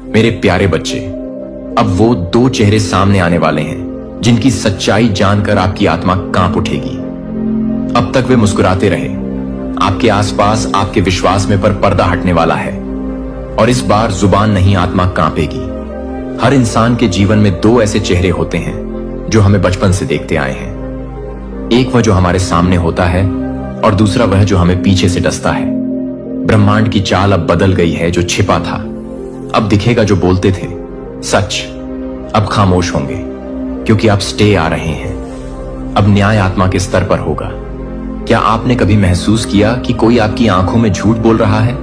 मेरे प्यारे बच्चे, अब वो दो चेहरे सामने आने वाले हैं जिनकी सच्चाई जानकर आपकी आत्मा कांप उठेगी। अब तक वे मुस्कुराते रहे, आपके आसपास आपके विश्वास में पर पर्दा हटने वाला है, और इस बार जुबान नहीं आत्मा कांपेगी। हर इंसान के जीवन में दो ऐसे चेहरे होते हैं जो हमें बचपन से देखते आए हैं। एक वह जो हमारे सामने होता है और दूसरा वह जो हमें पीछे से डसता है। ब्रह्मांड की चाल अब बदल गई है। जो छिपा था अब दिखेगा, जो बोलते थे सच अब खामोश होंगे, क्योंकि आप स्टे आ रहे हैं। अब न्याय आत्मा के स्तर पर होगा। क्या आपने कभी महसूस किया कि कोई आपकी आंखों में झूठ बोल रहा है,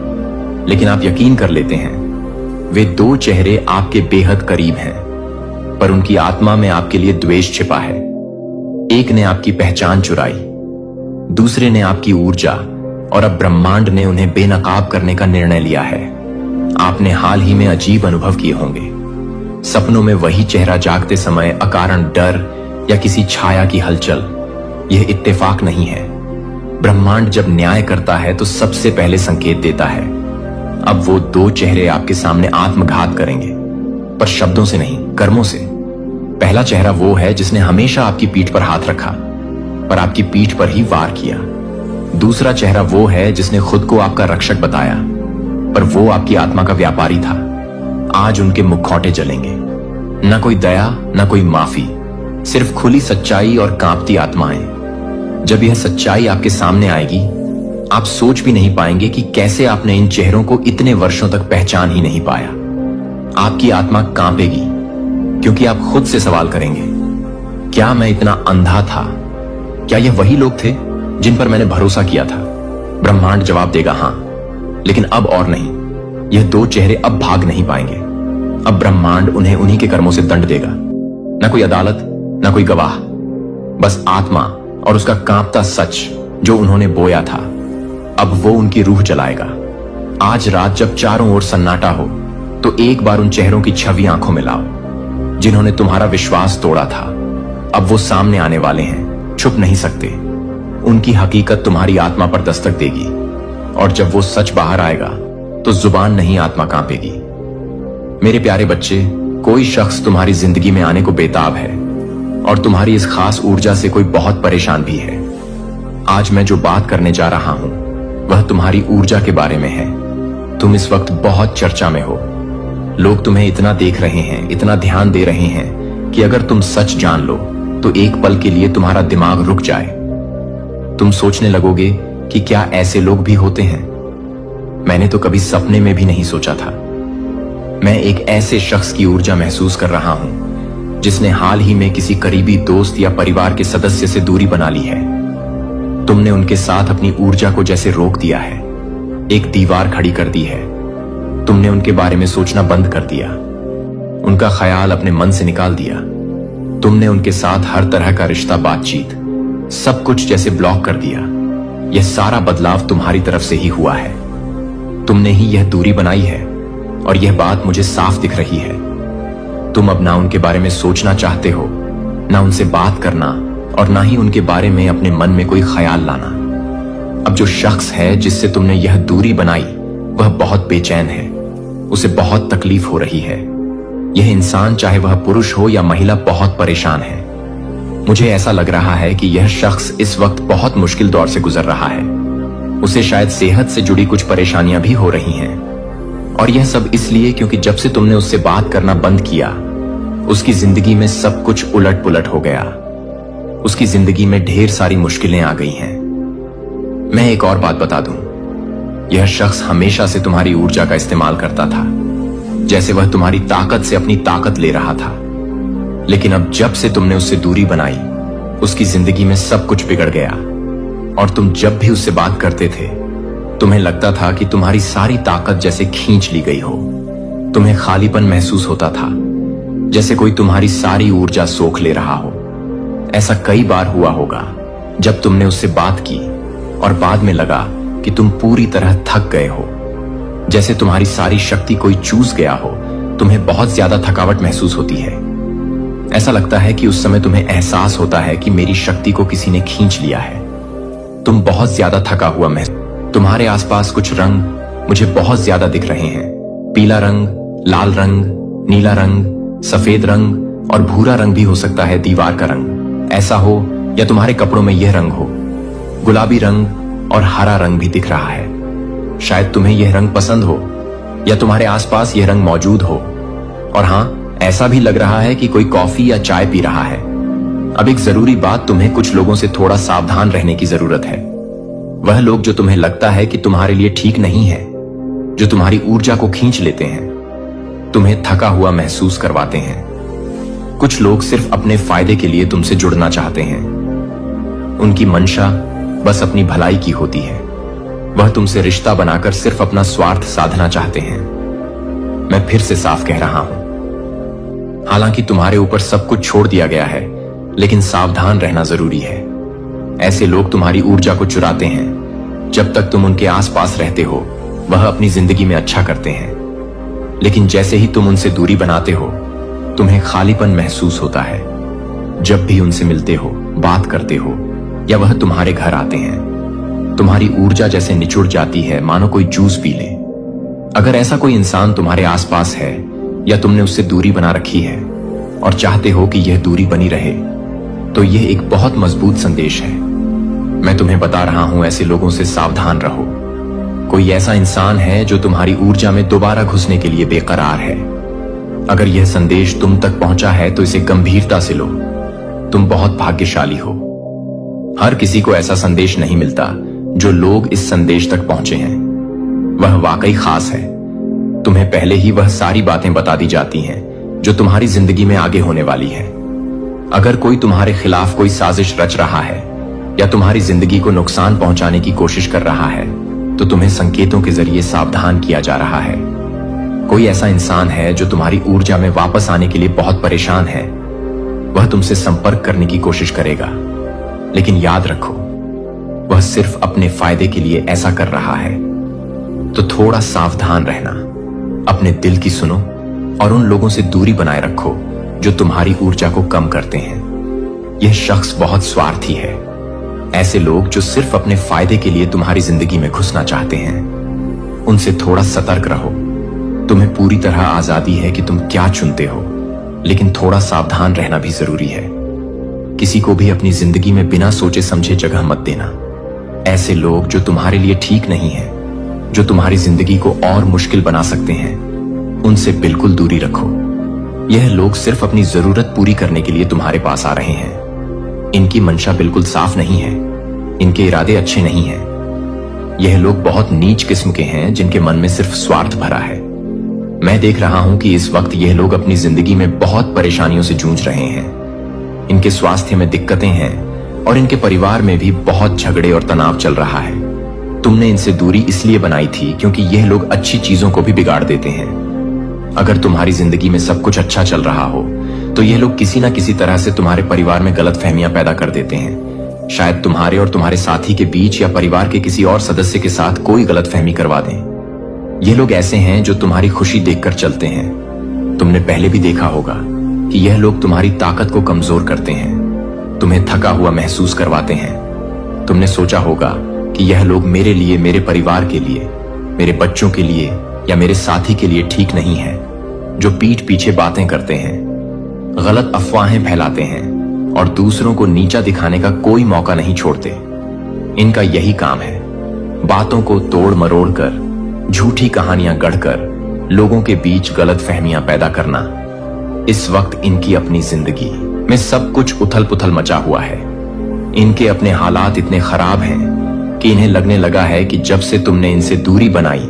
लेकिन आप यकीन कर लेते हैं? वे दो चेहरे आपके बेहद करीब हैं, पर उनकी आत्मा में आपके लिए द्वेष छिपा है। एक ने आपकी पहचान चुराई, दूसरे ने आपकी ऊर्जा, और अब ब्रह्मांड ने उन्हें बेनकाब करने का निर्णय लिया है। आपने हाल ही में अजीब अनुभव किए होंगे। सपनों में वही चेहरा जागते समय अकारण डर या किसी छाया की हलचल। यह इत्तेफाक नहीं है। ब्रह्मांड जब न्याय करता है तो सबसे पहले संकेत देता है। अब वो दो चेहरे आपके सामने आत्मघात करेंगे, पर शब्दों से नहीं, कर्मों से। पहला चेहरा वो है जिसने हमेशा आपकी पीठ पर हाथ रखा, पर आपकी पीठ पर ही वार किया। दूसरा चेहरा वो है जिसने खुद को आपका रक्षक बताया, पर वो आपकी आत्मा का व्यापारी था। आज उनके मुखौटे जलेंगे। न कोई दया, न कोई माफी, सिर्फ खुली सच्चाई और कांपती आत्माएं। जब यह सच्चाई आपके सामने आएगी, आप सोच भी नहीं पाएंगे कि कैसे आपने इन चेहरों को इतने वर्षों तक पहचान ही नहीं पाया। आपकी आत्मा कांपेगी, क्योंकि आप खुद से सवाल करेंगे, क्या मैं इतना अंधा था? क्या यह वही लोग थे जिन पर मैंने भरोसा किया था? ब्रह्मांड जवाब देगा, हां, लेकिन अब और नहीं। यह दो चेहरे अब भाग नहीं पाएंगे। अब ब्रह्मांड उन्हें उन्हीं के कर्मों से दंड देगा। न कोई अदालत, न कोई गवाह, बस आत्मा और उसका कांपता सच जो उन्होंने बोया था। अब वो उनकी रूह जलाएगा। आज रात जब चारों ओर सन्नाटा हो, तो एक बार उन चेहरों की छवि आंखों में लाओ जिन्होंने तुम्हारा विश्वास तोड़ा था। अब वो सामने आने वाले हैं, छुप नहीं सकते। उनकी हकीकत तुम्हारी आत्मा पर दस्तक देगी, और जब वो सच बाहर आएगा तो जुबान नहीं आत्मा कांपेगी। मेरे प्यारे बच्चे, कोई शख्स तुम्हारी जिंदगी में आने को बेताब है, और तुम्हारी इस खास ऊर्जा से कोई बहुत परेशान भी है। आज मैं जो बात करने जा रहा हूं वह तुम्हारी ऊर्जा के बारे में है। तुम इस वक्त बहुत चर्चा में हो। लोग तुम्हें इतना देख रहे हैं, इतना ध्यान दे रहे हैं कि अगर तुम सच जान लो तो एक पल के लिए तुम्हारा दिमाग रुक जाए। तुम सोचने लगोगे कि क्या ऐसे लोग भी होते हैं? मैंने तो कभी सपने में भी नहीं सोचा था। मैं एक ऐसे शख्स की ऊर्जा महसूस कर रहा हूं जिसने हाल ही में किसी करीबी दोस्त या परिवार के सदस्य से दूरी बना ली है। तुमने उनके साथ अपनी ऊर्जा को जैसे रोक दिया है, एक दीवार खड़ी कर दी है। तुमने उनके बारे में सोचना बंद कर दिया, उनका ख्याल अपने मन से निकाल दिया। तुमने उनके साथ हर तरह का रिश्ता, बातचीत, सब कुछ जैसे ब्लॉक कर दिया। यह सारा बदलाव तुम्हारी तरफ से ही हुआ है। तुमने ही यह दूरी बनाई है, और यह बात मुझे साफ दिख रही है। तुम अब ना उनके बारे में सोचना चाहते हो, ना उनसे बात करना, और ना ही उनके बारे में अपने मन में कोई ख्याल लाना। अब जो शख्स है जिससे तुमने यह दूरी बनाई वह बहुत बेचैन है। उसे बहुत तकलीफ हो रही है। यह इंसान, चाहे वह पुरुष हो या महिला, बहुत परेशान है। मुझे ऐसा लग रहा है कि यह शख्स इस वक्त बहुत मुश्किल दौर से गुजर रहा है। उसे शायद सेहत से जुड़ी कुछ परेशानियां भी हो रही हैं, और यह सब इसलिए क्योंकि जब से तुमने उससे बात करना बंद किया, उसकी जिंदगी में सब कुछ उलट पुलट हो गया। उसकी जिंदगी में ढेर सारी मुश्किलें आ गई हैं। मैं एक और बात बता दूं, यह शख्स हमेशा से तुम्हारी ऊर्जा का इस्तेमाल करता था, जैसे वह तुम्हारी ताकत से अपनी ताकत ले रहा था। लेकिन अब जब से तुमने उससे दूरी बनाई, उसकी जिंदगी में सब कुछ बिगड़ गया। और तुम जब भी उससे बात करते थे, तुम्हें लगता था कि तुम्हारी सारी ताकत जैसे खींच ली गई हो। तुम्हें खालीपन महसूस होता था, जैसे कोई तुम्हारी सारी ऊर्जा सोख ले रहा हो। ऐसा कई बार हुआ होगा जब तुमने उससे बात की और बाद में लगा कि तुम पूरी तरह थक गए हो, जैसे तुम्हारी सारी शक्ति कोई चूस गया हो। तुम्हें बहुत ज्यादा थकावट महसूस होती है। ऐसा लगता है कि उस समय तुम्हें एहसास होता है कि मेरी शक्ति को किसी ने खींच लिया है। तुम बहुत ज्यादा थका हुआ महसूस। तुम्हारे आसपास कुछ रंग मुझे बहुत ज्यादा दिख रहे हैं। पीला रंग, लाल रंग, नीला रंग, सफेद रंग और भूरा रंग भी हो सकता है दीवार का रंग। ऐसा हो या तुम्हारे कपड़ों में यह रंग हो, गुलाबी रंग और हरा रंग भी दिख रहा है। शायद तुम्हें यह रंग पसंद हो या तुम्हारे आसपास यह रंग मौजूद हो। और हां, ऐसा भी लग रहा है कि कोई कॉफी या चाय पी रहा है। अब एक जरूरी बात, तुम्हें कुछ लोगों से थोड़ा सावधान रहने की जरूरत है। वह लोग जो तुम्हें लगता है कि तुम्हारे लिए ठीक नहीं है, जो तुम्हारी ऊर्जा को खींच लेते हैं, तुम्हें थका हुआ महसूस करवाते हैं। कुछ लोग सिर्फ अपने फायदे के लिए तुमसे जुड़ना चाहते हैं। उनकी मंशा बस अपनी भलाई की होती है। वह तुमसे रिश्ता बनाकर सिर्फ अपना स्वार्थ साधना चाहते हैं। मैं फिर से साफ कह रहा हूं, हालांकि तुम्हारे ऊपर सब कुछ छोड़ दिया गया है, लेकिन सावधान रहना जरूरी है। ऐसे लोग तुम्हारी ऊर्जा को चुराते हैं। जब तक तुम उनके आसपास रहते हो, वह अपनी जिंदगी में अच्छा करते हैं, लेकिन जैसे ही तुम उनसे दूरी बनाते हो, तुम्हें खालीपन महसूस होता है। जब भी उनसे मिलते हो, बात करते हो या वह तुम्हारे घर आते हैं, तुम्हारी ऊर्जा जैसे निचुड़ जाती है, मानो कोई जूस पी ले। अगर ऐसा कोई इंसान तुम्हारे आसपास है या तुमने उससे दूरी बना रखी है और चाहते हो कि यह दूरी बनी रहे, तो यह एक बहुत मजबूत संदेश है। मैं तुम्हें बता रहा हूं, ऐसे लोगों से सावधान रहो। कोई ऐसा इंसान है जो तुम्हारी ऊर्जा में दोबारा घुसने के लिए बेकरार है। अगर यह संदेश तुम तक पहुंचा है तो इसे गंभीरता से लो। तुम बहुत भाग्यशाली हो। हर किसी को ऐसा संदेश नहीं मिलता जो लोग इस संदेश तक पहुंचे हैं। वह वाकई खास है। तुम्हें पहले ही वह सारी बातें बता दी जाती हैं जो तुम्हारी जिंदगी में आगे होने वाली है। अगर कोई तुम्हारे खिलाफ कोई साजिश रच रहा है या तुम्हारी जिंदगी को नुकसान पहुंचाने की कोशिश कर रहा है, तो तुम्हें संकेतों के जरिए सावधान किया जा रहा है। कोई ऐसा इंसान है जो तुम्हारी ऊर्जा में वापस आने के लिए बहुत परेशान है। वह तुमसे संपर्क करने की कोशिश करेगा, लेकिन याद रखो, वह सिर्फ अपने फायदे के लिए ऐसा कर रहा है। तो थोड़ा सावधान रहना, अपने दिल की सुनो और उन लोगों से दूरी बनाए रखो जो तुम्हारी ऊर्जा को कम करते हैं। यह शख्स बहुत स्वार्थी है। ऐसे लोग जो सिर्फ अपने फायदे के लिए तुम्हारी जिंदगी में घुसना चाहते हैं, उनसे थोड़ा सतर्क रहो। तुम्हें पूरी तरह आजादी है कि तुम क्या चुनते हो, लेकिन थोड़ा सावधान रहना भी जरूरी है। किसी को भी अपनी जिंदगी में बिना सोचे समझे जगह मत देना। ऐसे लोग जो तुम्हारे लिए ठीक नहीं है, जो तुम्हारी जिंदगी को और मुश्किल बना सकते हैं, उनसे बिल्कुल दूरी रखो। यह लोग सिर्फ अपनी जरूरत पूरी करने के लिए तुम्हारे पास आ रहे हैं। इनकी मंशा बिल्कुल साफ नहीं है। इनके इरादे अच्छे नहीं हैं। यह लोग बहुत नीच किस्म के हैं जिनके मन में सिर्फ स्वार्थ भरा है। मैं देख रहा हूं कि इस वक्त यह लोग अपनी जिंदगी में बहुत परेशानियों से जूझ रहे हैं। इनके स्वास्थ्य में दिक्कतें हैं और इनके परिवार में भी बहुत झगड़े और तनाव चल रहा है। तुमने इनसे दूरी इसलिए बनाई थी क्योंकि यह लोग अच्छी चीजों को भी बिगाड़ देते हैं। अगर तुम्हारी जिंदगी में सब कुछ अच्छा चल रहा हो, तो यह लोग किसी न किसी तरह से तुम्हारे परिवार में गलतफहमियां पैदा कर देते हैं। शायद तुम्हारे और तुम्हारे साथी के बीच या परिवार के किसी और सदस्य के साथ कोई गलतफहमी करवा दें। ये लोग ऐसे हैं जो तुम्हारी खुशी देखकर चलते हैं। तुमने पहले भी देखा होगा कि यह लोग तुम्हारी ताकत को कमजोर करते हैं, तुम्हें थका हुआ महसूस करवाते हैं। तुमने सोचा होगा कि यह लोग मेरे लिए, मेरे परिवार के लिए, मेरे बच्चों के लिए या मेरे साथी के लिए ठीक नहीं है, जो पीठ पीछे बातें करते हैं, गलत अफवाहें फैलाते हैं और दूसरों को नीचा दिखाने का कोई मौका नहीं छोड़ते। इनका यही काम है, बातों को तोड़ मरोड़ कर, झूठी कहानियां गढ़कर लोगों के बीच गलत फहमियां पैदा करना। इस वक्त इनकी अपनी जिंदगी में सब कुछ उथल पुथल मचा हुआ है। इनके अपने हालात इतने खराब हैं कि इन्हें लगने लगा है कि जब से तुमने इनसे दूरी बनाई,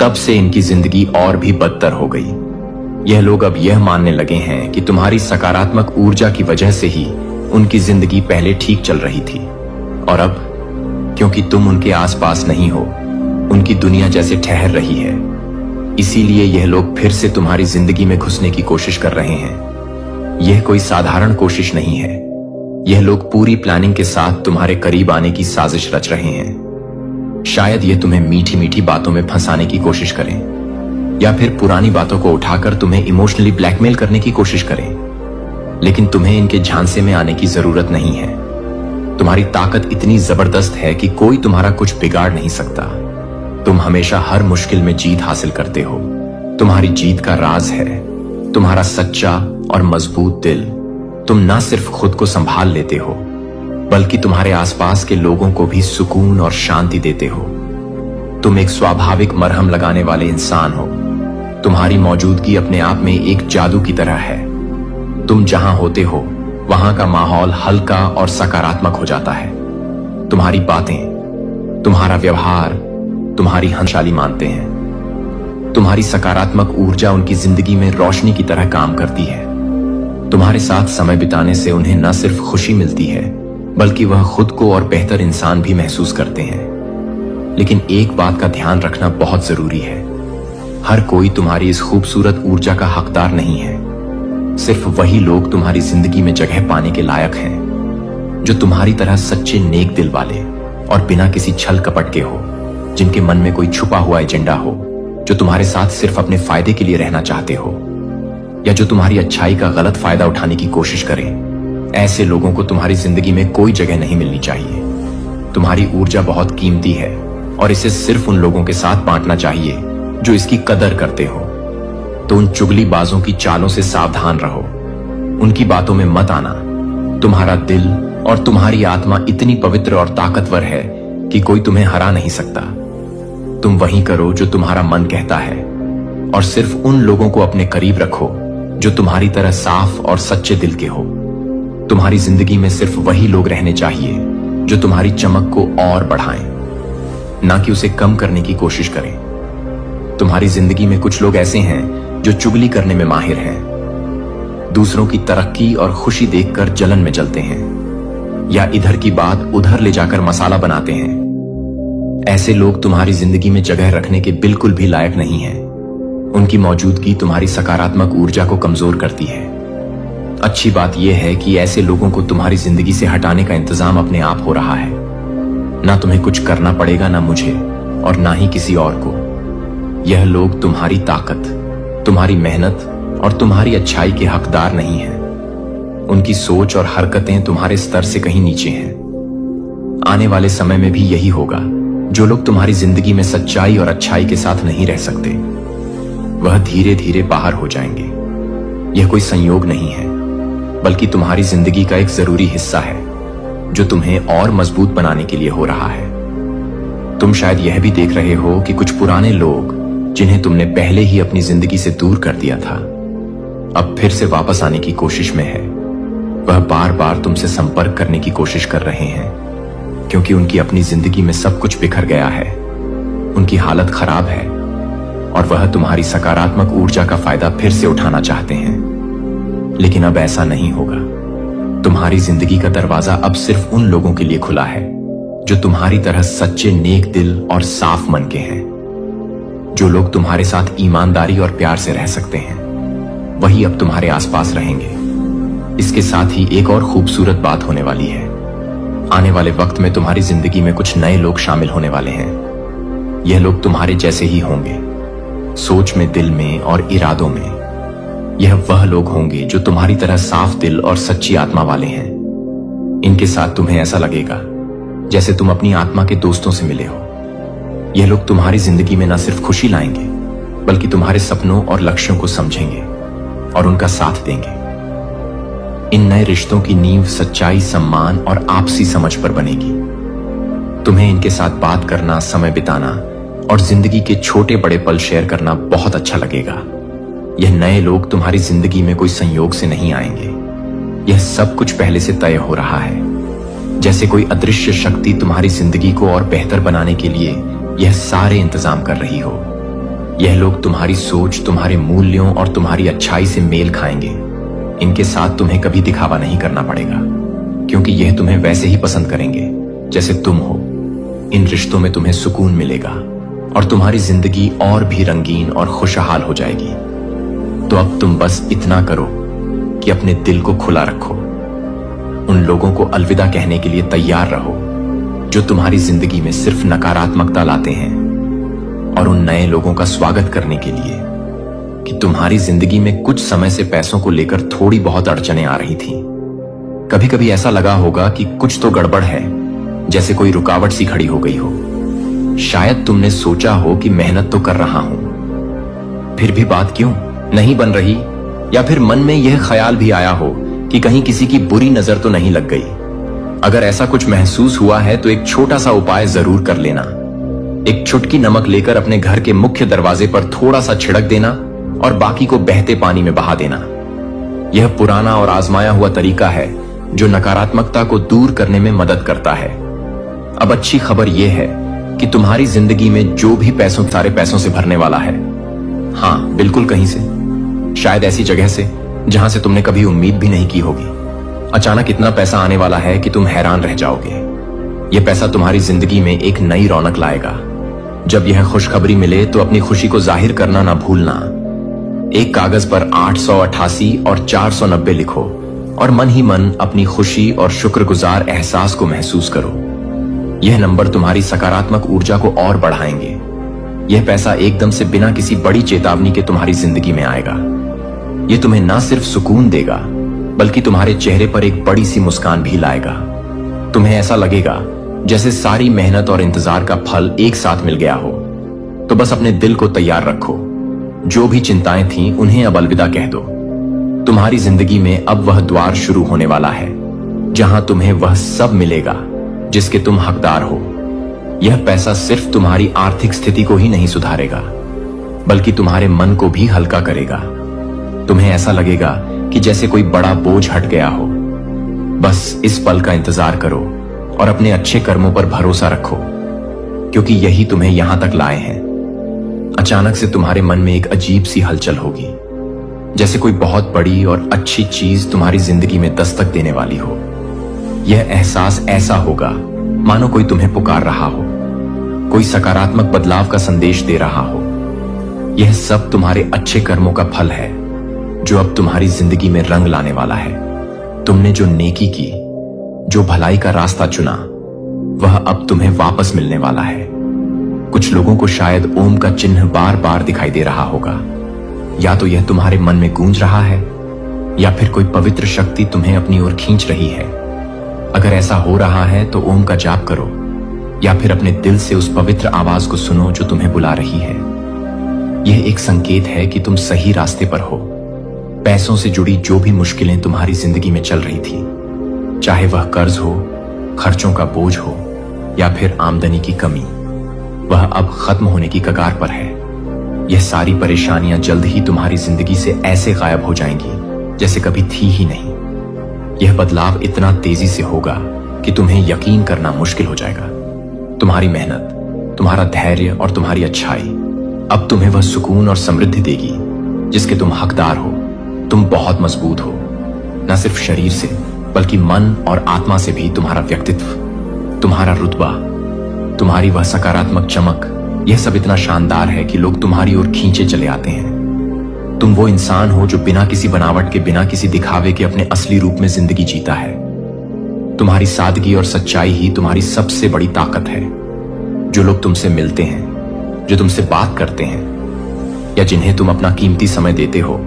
तब से इनकी जिंदगी और भी बदतर हो गई। यह लोग अब यह मानने लगे हैं कि तुम्हारी सकारात्मक ऊर्जा की वजह से ही उनकी जिंदगी पहले ठीक चल रही थी, और अब क्योंकि तुम उनके आसपास नहीं हो, उनकी दुनिया जैसे ठहर रही है। इसीलिए यह लोग फिर से तुम्हारी जिंदगी में घुसने की कोशिश कर रहे हैं। यह कोई साधारण कोशिश नहीं है। यह लोग पूरी प्लानिंग के साथ तुम्हारे करीब आने की साजिश रच रहे हैं। शायद यह तुम्हें मीठी मीठी बातों में फंसाने की कोशिश करें, या फिर पुरानी बातों को उठाकर तुम्हें इमोशनली ब्लैकमेल करने की कोशिश करें। लेकिन तुम्हें इनके झांसे में आने की जरूरत नहीं है। तुम्हारी ताकत इतनी जबरदस्त है कि कोई तुम्हारा कुछ बिगाड़ नहीं सकता। तुम हमेशा हर मुश्किल में जीत हासिल करते हो। तुम्हारी जीत का राज है तुम्हारा सच्चा और मजबूत दिल। तुम ना सिर्फ खुद को संभाल लेते हो बल्कि तुम्हारे आसपास के लोगों को भी सुकून और शांति देते हो। तुम एक स्वाभाविक मरहम लगाने वाले इंसान हो। तुम्हारी मौजूदगी अपने आप में एक जादू की तरह है। तुम जहां होते हो वहां का माहौल हल्का और सकारात्मक हो जाता है। तुम्हारी बातें, तुम्हारा व्यवहार, तुम्हारी हंसाली मानते हैं। तुम्हारी सकारात्मक ऊर्जा उनकी जिंदगी में रोशनी की तरह काम करती है। तुम्हारे साथ समय बिताने से उन्हें न सिर्फ खुशी मिलती है बल्कि वह खुद को और बेहतर इंसान भी महसूस करते हैं। लेकिन एक बात का ध्यान रखना बहुत जरूरी है, हर कोई तुम्हारी इस खूबसूरत ऊर्जा का हकदार नहीं है। सिर्फ वही लोग तुम्हारी जिंदगी में जगह पाने के लायक हैं जो तुम्हारी तरह सच्चे नेक दिल वाले और बिना किसी छल कपट के हो, जिनके मन में कोई छुपा हुआ एजेंडा हो, जो तुम्हारे साथ सिर्फ अपने फायदे के लिए रहना चाहते हो या जो तुम्हारी अच्छाई का गलत फायदा उठाने की कोशिश करें। ऐसे लोगों को तुम्हारी जिंदगी में कोई जगह नहीं मिलनी चाहिए। तुम्हारी ऊर्जा बहुत कीमती है और इसे सिर्फ उन लोगों के साथ बांटना चाहिए जो इसकी कदर करते हो। तो उन चुगलीबाजों की चालों से सावधान रहो, उनकी बातों में मत आना। तुम्हारा दिल और तुम्हारी आत्मा इतनी पवित्र और ताकतवर है कि कोई तुम्हें हरा नहीं सकता। तुम वही करो जो तुम्हारा मन कहता है और सिर्फ उन लोगों को अपने करीब रखो जो तुम्हारी तरह साफ और सच्चे दिल के हो। तुम्हारी जिंदगी में सिर्फ वही लोग रहने चाहिए जो तुम्हारी चमक को और बढ़ाएं, ना कि उसे कम करने की कोशिश करें। तुम्हारी जिंदगी में कुछ लोग ऐसे हैं जो चुगली करने में माहिर हैं, दूसरों की तरक्की और खुशी देखकर जलन में जलते हैं या इधर की बात उधर ले जाकर मसाला बनाते हैं। ऐसे लोग तुम्हारी जिंदगी में जगह रखने के बिल्कुल भी लायक नहीं हैं। उनकी मौजूदगी तुम्हारी सकारात्मक ऊर्जा को कमजोर करती है। अच्छी बात यह है कि ऐसे लोगों को तुम्हारी जिंदगी से हटाने का इंतजाम अपने आप हो रहा है। ना तुम्हें कुछ करना पड़ेगा, ना मुझे और ना ही किसी और को। यह लोग तुम्हारी ताकत, तुम्हारी मेहनत और तुम्हारी अच्छाई के हकदार नहीं हैं। उनकी सोच और हरकतें तुम्हारे स्तर से कहीं नीचे हैं। आने वाले समय में भी यही होगा। जो लोग तुम्हारी जिंदगी में सच्चाई और अच्छाई के साथ नहीं रह सकते, वह धीरे धीरे बाहर हो जाएंगे। यह कोई संयोग नहीं है बल्कि तुम्हारी जिंदगी का एक जरूरी हिस्सा है जो तुम्हें और मजबूत बनाने के लिए हो रहा है। तुम शायद यह भी देख रहे हो कि कुछ पुराने लोग जिन्हें तुमने पहले ही अपनी जिंदगी से दूर कर दिया था, अब फिर से वापस आने की कोशिश में है। वह बार बार तुमसे संपर्क करने की कोशिश कर रहे हैं क्योंकि उनकी अपनी जिंदगी में सब कुछ बिखर गया है, उनकी हालत खराब है और वह तुम्हारी सकारात्मक ऊर्जा का फायदा फिर से उठाना चाहते हैं। लेकिन अब ऐसा नहीं होगा। तुम्हारी जिंदगी का दरवाजा अब सिर्फ उन लोगों के लिए खुला है जो तुम्हारी तरह सच्चे नेक दिल और साफ मन के हैं। जो लोग तुम्हारे साथ ईमानदारी और प्यार से रह सकते हैं, वही अब तुम्हारे आसपास रहेंगे। इसके साथ ही एक और खूबसूरत बात होने वाली है। आने वाले वक्त में तुम्हारी जिंदगी में कुछ नए लोग शामिल होने वाले हैं। यह लोग तुम्हारे जैसे ही होंगे, सोच में, दिल में और इरादों में। यह वह लोग होंगे जो तुम्हारी तरह साफ दिल और सच्ची आत्मा वाले हैं। इनके साथ तुम्हें ऐसा लगेगा जैसे तुम अपनी आत्मा के दोस्तों से मिले हो। यह लोग तुम्हारी जिंदगी में न सिर्फ खुशी लाएंगे बल्कि तुम्हारे सपनों और लक्ष्यों को समझेंगे और उनका साथ देंगे। इन नए रिश्तों की नींव सच्चाई, सम्मान और आपसी समझ पर बनेगी। तुम्हें इनके साथ बात करना, समय बिताना और जिंदगी के छोटे बड़े पल शेयर करना बहुत अच्छा लगेगा। यह नए लोग तुम्हारी जिंदगी में कोई संयोग से नहीं आएंगे। यह सब कुछ पहले से तय हो रहा है, जैसे कोई अदृश्य शक्ति तुम्हारी जिंदगी को और बेहतर बनाने के लिए यह सारे इंतजाम कर रही हो। यह लोग तुम्हारी सोच, तुम्हारे मूल्यों और तुम्हारी अच्छाई से मेल खाएंगे। इनके साथ तुम्हें कभी दिखावा नहीं करना पड़ेगा क्योंकि यह तुम्हें वैसे ही पसंद करेंगे जैसे तुम हो। इन रिश्तों में तुम्हें सुकून मिलेगा और तुम्हारी जिंदगी और भी रंगीन और खुशहाल हो जाएगी। तो अब तुम बस इतना करो कि अपने दिल को खुला रखो। उन लोगों को अलविदा कहने के लिए तैयार रहो जो तुम्हारी जिंदगी में सिर्फ नकारात्मकता लाते हैं, और उन नए लोगों का स्वागत करने के लिए कि तुम्हारी जिंदगी में कुछ समय से पैसों को लेकर थोड़ी बहुत अड़चनें आ रही थीं। कभी कभी ऐसा लगा होगा कि कुछ तो गड़बड़ है, जैसे कोई रुकावट सी खड़ी हो गई हो। शायद तुमने सोचा हो कि मेहनत तो कर रहा हूं फिर भी बात क्यों नहीं बन रही? या फिर मन में यह ख्याल भी आया हो कि कहीं किसी की बुरी नजर तो नहीं लग गई? अगर ऐसा कुछ महसूस हुआ है तो एक छोटा सा उपाय जरूर कर लेना। एक चुटकी नमक लेकर अपने घर के मुख्य दरवाजे पर थोड़ा सा छिड़क देना और बाकी को बहते पानी में बहा देना। यह पुराना और आजमाया हुआ तरीका है जो नकारात्मकता को दूर करने में मदद करता है। अब अच्छी खबर यह है कि तुम्हारी जिंदगी में जो भी पैसों सारे पैसों से भरने वाला है। हाँ, बिल्कुल कहीं से, शायद ऐसी जगह से जहां से तुमने कभी उम्मीद भी नहीं की होगी। अचानक इतना पैसा आने वाला है कि तुम हैरान रह जाओगे। यह पैसा तुम्हारी जिंदगी में एक नई रौनक लाएगा। जब यह खुशखबरी मिले तो अपनी खुशी को जाहिर करना ना भूलना। एक कागज पर 888 और 490 लिखो और मन ही मन अपनी खुशी और शुक्रगुजार एहसास को महसूस करो। यह नंबर तुम्हारी सकारात्मक ऊर्जा को और बढ़ाएंगे। यह पैसा एकदम से बिना किसी बड़ी चेतावनी के तुम्हारी जिंदगी में आएगा। यह तुम्हें ना सिर्फ सुकून देगा बल्कि तुम्हारे चेहरे पर एक बड़ी सी मुस्कान भी लाएगा। तुम्हें ऐसा लगेगा जैसे सारी मेहनत और इंतजार का फल एक साथ मिल गया हो। तो बस अपने दिल को तैयार रखो। जो भी चिंताएं थीं उन्हें अब अलविदा कह दो। तुम्हारी जिंदगी में अब वह द्वार शुरू होने वाला है जहां तुम्हें वह सब मिलेगा जिसके तुम हकदार हो। यह पैसा सिर्फ तुम्हारी आर्थिक स्थिति को ही नहीं सुधारेगा बल्कि तुम्हारे मन को भी हल्का करेगा। तुम्हें ऐसा लगेगा कि जैसे कोई बड़ा बोझ हट गया हो। बस इस पल का इंतजार करो और अपने अच्छे कर्मों पर भरोसा रखो, क्योंकि यही तुम्हें यहां तक लाए हैं। अचानक से तुम्हारे मन में एक अजीब सी हलचल होगी, जैसे कोई बहुत बड़ी और अच्छी चीज तुम्हारी जिंदगी में दस्तक देने वाली हो। यह एहसास ऐसा होगा मानो कोई तुम्हें पुकार रहा हो, कोई सकारात्मक बदलाव का संदेश दे रहा हो। यह सब तुम्हारे अच्छे कर्मों का फल है जो अब तुम्हारी जिंदगी में रंग लाने वाला है। तुमने जो नेकी की, जो भलाई का रास्ता चुना, वह अब तुम्हें वापस मिलने वाला है। कुछ लोगों को शायद ओम का चिन्ह बार बार दिखाई दे रहा होगा। या तो यह तुम्हारे मन में गूंज रहा है या फिर कोई पवित्र शक्ति तुम्हें अपनी ओर खींच रही है। अगर ऐसा हो रहा है तो ओम का जाप करो या फिर अपने दिल से उस पवित्र आवाज को सुनो जो तुम्हें बुला रही है। यह एक संकेत है कि तुम सही रास्ते पर हो। पैसों से जुड़ी जो भी मुश्किलें तुम्हारी जिंदगी में चल रही थी, चाहे वह कर्ज हो, खर्चों का बोझ हो या फिर आमदनी की कमी, वह अब खत्म होने की कगार पर है। यह सारी परेशानियां जल्द ही तुम्हारी जिंदगी से ऐसे गायब हो जाएंगी जैसे कभी थी ही नहीं। यह बदलाव इतना तेजी से होगा कि तुम्हें यकीन करना मुश्किल हो जाएगा। तुम्हारी मेहनत, तुम्हारा धैर्य और तुम्हारी अच्छाई अब तुम्हें वह सुकून और समृद्धि देगी जिसके तुम हकदार हो। तुम बहुत मजबूत हो, न सिर्फ शरीर से बल्कि मन और आत्मा से भी। तुम्हारा व्यक्तित्व, तुम्हारा रुतबा, तुम्हारी वह सकारात्मक चमक, यह सब इतना शानदार है कि लोग तुम्हारी ओर खींचे चले आते हैं। तुम वो इंसान हो जो बिना किसी बनावट के, बिना किसी दिखावे के अपने असली रूप में जिंदगी जीता है। तुम्हारी सादगी और सच्चाई ही तुम्हारी सबसे बड़ी ताकत है। जो लोग तुमसे मिलते हैं, जो तुमसे बात करते हैं या जिन्हें तुम अपना कीमती समय देते हो,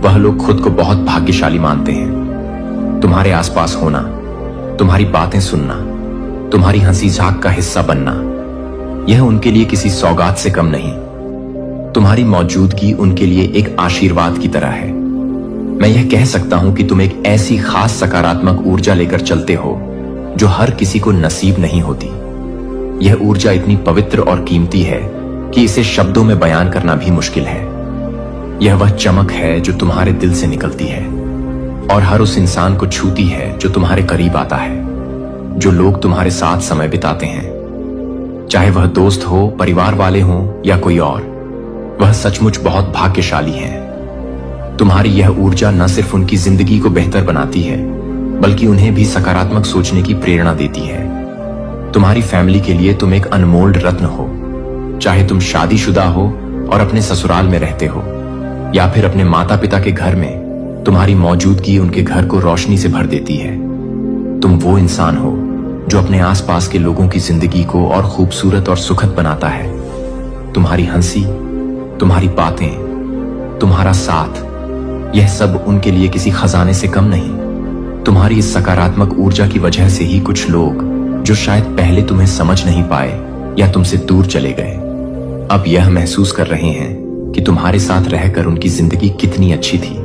वह लोग खुद को बहुत भाग्यशाली मानते हैं। तुम्हारे आसपास होना, तुम्हारी बातें सुनना, तुम्हारी हंसी झाक का हिस्सा बनना, यह उनके लिए किसी सौगात से कम नहीं। तुम्हारी मौजूदगी उनके लिए एक आशीर्वाद की तरह है। मैं यह कह सकता हूं कि तुम एक ऐसी खास सकारात्मक ऊर्जा लेकर चलते हो जो हर किसी को नसीब नहीं होती। यह ऊर्जा इतनी पवित्र और कीमती है कि इसे शब्दों में बयान करना भी मुश्किल है। यह वह चमक है जो तुम्हारे दिल से निकलती है और हर उस इंसान को छूती है जो तुम्हारे करीब आता है, जो लोग तुम्हारे साथ समय बिताते हैं। चाहे वह दोस्त हो, परिवार वाले हों या कोई और, वह सचमुच बहुत भाग्यशाली हैं। तुम्हारी यह ऊर्जा न सिर्फ उनकी जिंदगी को बेहतर बनाती है बल्कि उन्हें भी सकारात्मक सोचने की प्रेरणा देती है। तुम्हारी फैमिली के लिए तुम एक अनमोल रत्न हो। चाहे तुम शादीशुदा हो और अपने ससुराल में रहते हो या फिर अपने माता पिता के घर में, तुम्हारी मौजूदगी उनके घर को रोशनी से भर देती है। तुम वो इंसान हो जो अपने आसपास के लोगों की जिंदगी को और खूबसूरत और सुखद बनाता है। तुम्हारी हंसी, तुम्हारी बातें, तुम्हारा साथ, यह सब उनके लिए किसी खजाने से कम नहीं। तुम्हारी इस सकारात्मक ऊर्जा की वजह से ही कुछ लोग जो शायद पहले तुम्हें समझ नहीं पाए या तुमसे दूर चले गए, अब यह महसूस कर रहे हैं कि तुम्हारे साथ रहकर उनकी जिंदगी कितनी अच्छी थी।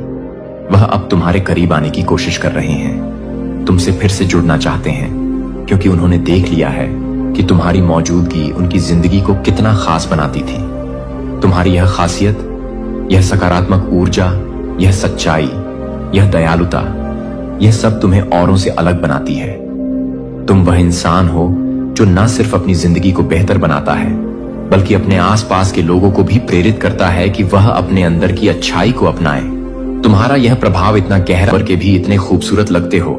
वह अब तुम्हारे करीब आने की कोशिश कर रहे हैं, तुमसे फिर से जुड़ना चाहते हैं, क्योंकि उन्होंने देख लिया है कि तुम्हारी मौजूदगी उनकी जिंदगी को कितना खास बनाती थी। तुम्हारी यह खासियत, यह सकारात्मक ऊर्जा, यह सच्चाई, यह दयालुता, यह सब तुम्हें औरों से अलग बनाती है। तुम वह इंसान हो जो न सिर्फ अपनी जिंदगी को बेहतर बनाता है, बल्कि अपने आसपास के लोगों को भी प्रेरित करता है कि वह अपने अंदर की अच्छाई को अपनाए। तुम्हारा यह प्रभाव इतना गहरा करके भी इतने खूबसूरत लगते हो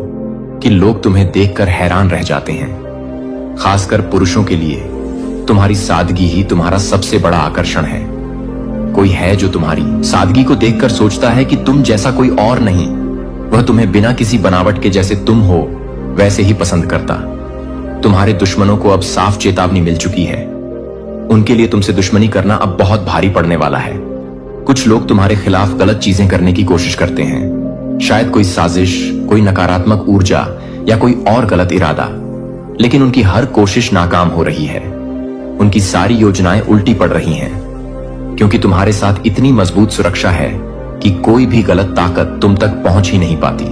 कि लोग तुम्हें देखकर हैरान रह जाते हैं। खासकर पुरुषों के लिए तुम्हारी सादगी ही तुम्हारा सबसे बड़ा आकर्षण है। कोई है जो तुम्हारी सादगी को देखकर सोचता है कि तुम जैसा कोई और नहीं। वह तुम्हें बिना किसी बनावट के जैसे तुम हो वैसे ही पसंद करता। तुम्हारे दुश्मनों को अब साफ चेतावनी मिल चुकी है। उनके लिए तुमसे दुश्मनी करना अब बहुत भारी पड़ने वाला है। कुछ लोग तुम्हारे खिलाफ गलत चीजें करने की कोशिश करते हैं, शायद कोई साजिश, कोई नकारात्मक ऊर्जा या कोई और गलत इरादा, लेकिन उनकी हर कोशिश नाकाम हो रही है। उनकी सारी योजनाएं उल्टी पड़ रही हैं, क्योंकि तुम्हारे साथ इतनी मजबूत सुरक्षा है कि कोई भी गलत ताकत तुम तक पहुंच ही नहीं पाती।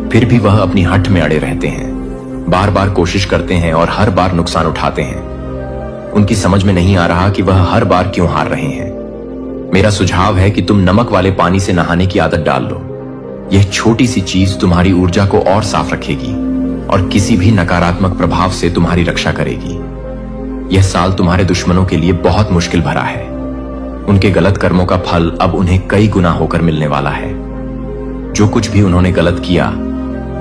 फिर भी वह अपनी हठ में अड़े रहते हैं, बार बार कोशिश करते हैं और हर बार नुकसान उठाते हैं। उनकी समझ में नहीं आ रहा कि वह हर बार क्यों हार रहे हैं। मेरा सुझाव है कि तुम नमक वाले पानी से नहाने की आदत डाल लो। यह छोटी सी चीज तुम्हारी ऊर्जा को और साफ रखेगी और किसी भी नकारात्मक प्रभाव से तुम्हारी रक्षा करेगी। यह साल तुम्हारे दुश्मनों के लिए बहुत मुश्किल भरा है। उनके गलत कर्मों का फल अब उन्हें कई गुना होकर मिलने वाला है। जो कुछ भी उन्होंने गलत किया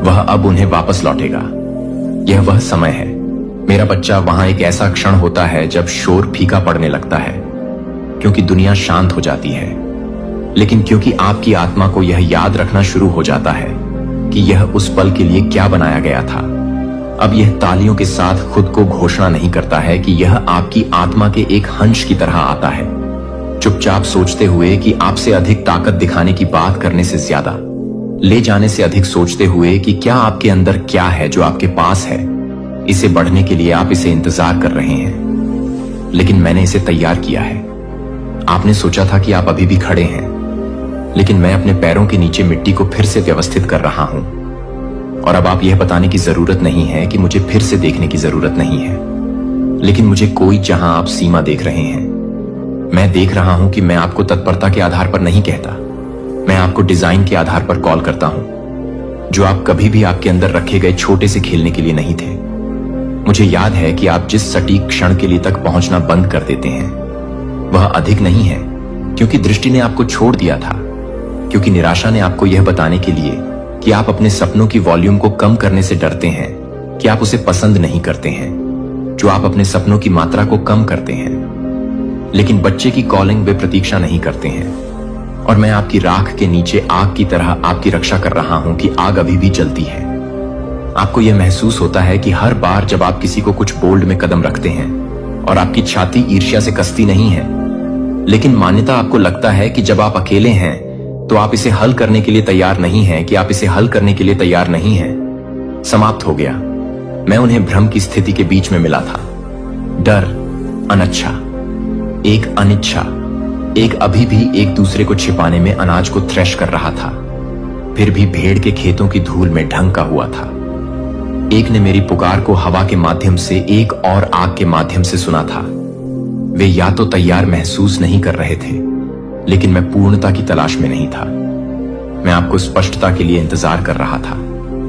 वह अब उन्हें वापस लौटेगा। यह वह समय है मेरा बच्चा, वहां एक ऐसा क्षण होता है जब शोर फीका पड़ने लगता है, क्योंकि दुनिया शांत हो जाती है। लेकिन क्योंकि आपकी आत्मा को यह याद रखना शुरू हो जाता है कि यह उस पल के लिए क्या बनाया गया था, अब यह तालियों के साथ खुद को घोषणा नहीं करता है कि यह आपकी आत्मा के एक हंस की तरह आता है, चुपचाप सोचते हुए कि आपसे अधिक ताकत दिखाने की बात करने से ज्यादा ले जाने से अधिक सोचते हुए कि क्या आपके अंदर क्या है जो आपके पास है। इसे बढ़ने के लिए आप इसे इंतजार कर रहे हैं, लेकिन मैंने इसे तैयार किया है। आपने सोचा था कि आप अभी भी खड़े हैं, लेकिन मैं अपने पैरों के नीचे मिट्टी को फिर से व्यवस्थित कर रहा हूं। और अब आप यह बताने की जरूरत नहीं है कि मुझे फिर से देखने की जरूरत नहीं है, लेकिन मुझे कोई जहां आप सीमा देख रहे हैं। मैं देख रहा हूं कि मैं आपको तत्परता के आधार पर नहीं कहता, मैं आपको डिजाइन के आधार पर कॉल करता हूं, जो आप कभी भी आपके अंदर रखे गए छोटे से खेलने के लिए नहीं थे। मुझे याद है कि आप जिस सटीक क्षण के लिए तक पहुंचना बंद कर देते हैं वह अधिक नहीं है, क्योंकि दृष्टि ने आपको छोड़ दिया था, क्योंकि निराशा ने आपको यह बताने के लिए कि आप अपने सपनों की वॉल्यूम को कम करने से डरते हैं, कि आप उसे पसंद नहीं करते हैं, जो आप अपने सपनों की मात्रा को कम करते हैं। लेकिन बच्चे की कॉलिंग वे प्रतीक्षा नहीं करते हैं, और मैं आपकी राख के नीचे आग की तरह आपकी रक्षा कर रहा हूं कि आग अभी भी जलती है। आपको यह महसूस होता है कि हर बार जब आप किसी को कुछ बोल्ड में कदम रखते हैं और आपकी छाती ईर्ष्या से कसती नहीं है, लेकिन मान्यता आपको लगता है कि जब आप अकेले हैं तो आप इसे हल करने के लिए तैयार नहीं हैं, कि आप इसे हल करने के लिए तैयार नहीं हैं। समाप्त हो गया। मैं उन्हें भ्रम की स्थिति के बीच में मिला था। डर, अनिच्छा, एक अनिच्छा, एक अभी भी एक दूसरे को छिपाने में अनाज को थ्रेश कर रहा था, फिर भी भेड़ के खेतों की धूल में ढंका हुआ था। एक ने मेरी पुकार को हवा के माध्यम से, एक और आग के माध्यम से सुना था। वे या तो तैयार महसूस नहीं कर रहे थे, लेकिन मैं पूर्णता की तलाश में नहीं था। मैं आपको स्पष्टता के लिए इंतजार कर रहा था,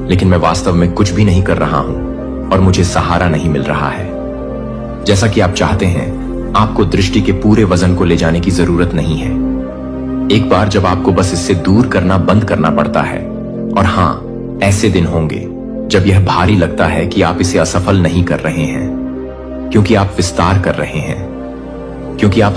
लेकिन मैं वास्तव में कुछ भी नहीं कर रहा हूं और मुझे सहारा नहीं मिल रहा है। जैसा कि आप चाहते हैं, आपको दृष्टि के पूरे वजन को ले जाने की जरूरत नहीं है। एक बार जब आपको बस इससे दूर करना बंद करना पड़ता है। और हां, ऐसे दिन होंगे जब यह भारी लगता है कि आप इसे असफल नहीं कर रहे हैं, क्योंकि आप विस्तार कर रहे हैं, क्योंकि आप